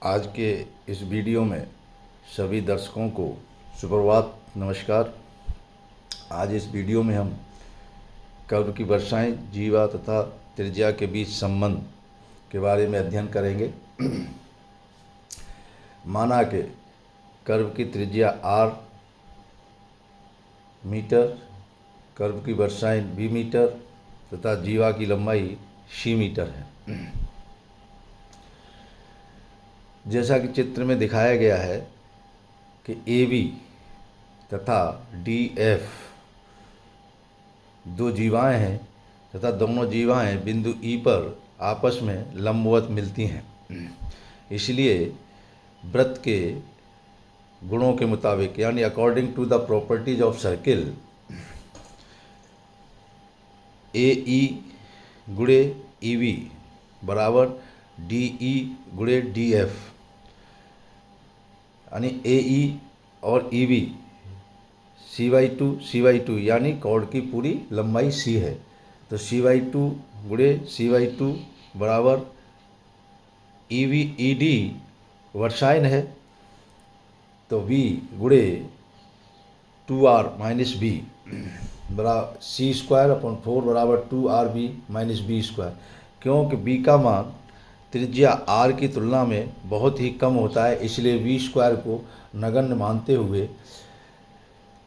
आज के इस वीडियो में सभी दर्शकों को सुप्रभात, नमस्कार। आज इस वीडियो में हम कर्व की वर्षाएं, जीवा तथा त्रिज्या के बीच संबंध के बारे में अध्ययन करेंगे। माना कि कर्व की त्रिज्या r मीटर, कर्व की वर्षाएं b मीटर तथा जीवा की लंबाई c मीटर है। जैसा कि चित्र में दिखाया गया है कि AB तथा DF दो जीवाएं हैं तथा दोनों जीवाएं बिंदु E पर आपस में लंबवत मिलती हैं। इसलिए वृत्त के गुणों के मुताबिक यानी according to the properties of circle AE गुणे EB बराबर DE गुणे DF, यानी AE और EB C/2 यानी कॉर्ड की पूरी लंबाई C है। तो C/2 गुणे C/2 बराबर ED वर्षायन है, तो V गुणे 2R माइनस B बराबर C²/4 बराबर 2RB माइनस B², क्योंकि B का मान त्रिज्या R की तुलना में बहुत ही कम होता है, इसलिए V² को नगण्य मानते हुए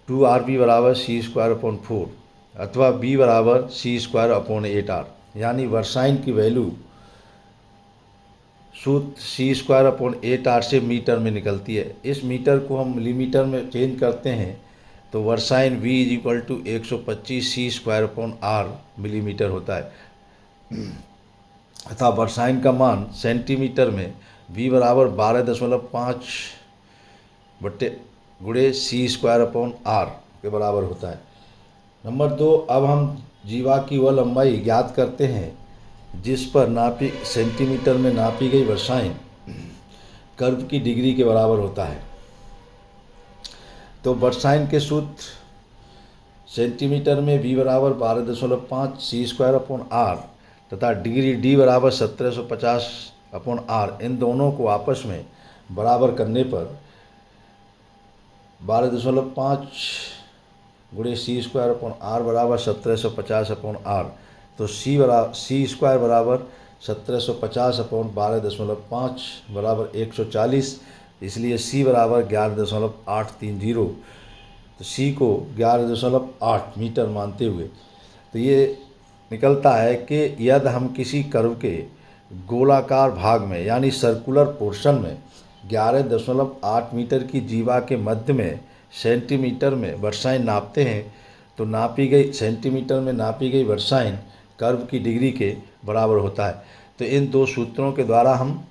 2RB बराबर C²/4 अथवा B बराबर C²/8R, यानी वर्षायन की वैल्यू सूत्र C²/8R से मीटर में निकलती है। इस मीटर को हम मिलीमीटर में चेंज करते हैं तो वर्षायन V = 125 C²/R मिलीमीटर होता है तथा वर्षायन का मान सेंटीमीटर में V बराबर 12.5 गुणे C²/R के बराबर होता है। नंबर 2, अब हम जीवा की वह लंबाई ज्ञात करते हैं जिस पर सेंटीमीटर में नापी गई वर्षायन कर्व की डिग्री के बराबर होता है। तो वर्षायन के सूत्र सेंटीमीटर में V बराबर 12.5 C²/R तथा डिग्री D बराबर 1750/R, इन दोनों को आपस में बराबर करने पर 12.5 गुणे C²/R बराबर 1750/R, तो C² बराबर 1750/12.5 बराबर 140, इसलिए C बराबर 11.830। तो C को 11.8 मीटर मानते हुए तो ये निकलता है कि यदि हम किसी कर्व के गोलाकार भाग में यानी सर्कुलर पोर्शन में 11.8 मीटर की जीवा के मध्य में सेंटीमीटर में वर्षायन नापते हैं तो सेंटीमीटर में नापी गई वर्षायन कर्व की डिग्री के बराबर होता है। तो इन दो सूत्रों के द्वारा हम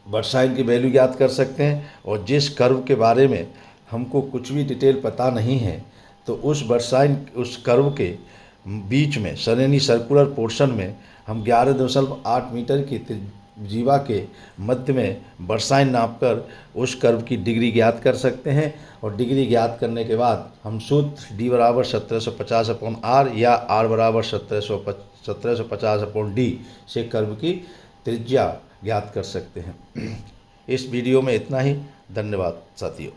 वर्षायन की वैल्यू ज्ञात कर सकते हैं, और जिस कर्व के बारे में हमको कुछ भी डिटेल पता नहीं है तो उस कर्व के बीच में यानी सर्कुलर पोर्शन में हम 11.8 मीटर की जीवा के मध्य में वर्षायन नापकर उस कर्व की डिग्री ज्ञात कर सकते हैं। और डिग्री ज्ञात करने के बाद हम सूत्र D बराबर 1750/R या R बराबर 1750/D से कर्व की त्रिज्या ज्ञात कर सकते हैं। इस वीडियो में इतना ही। धन्यवाद साथियों।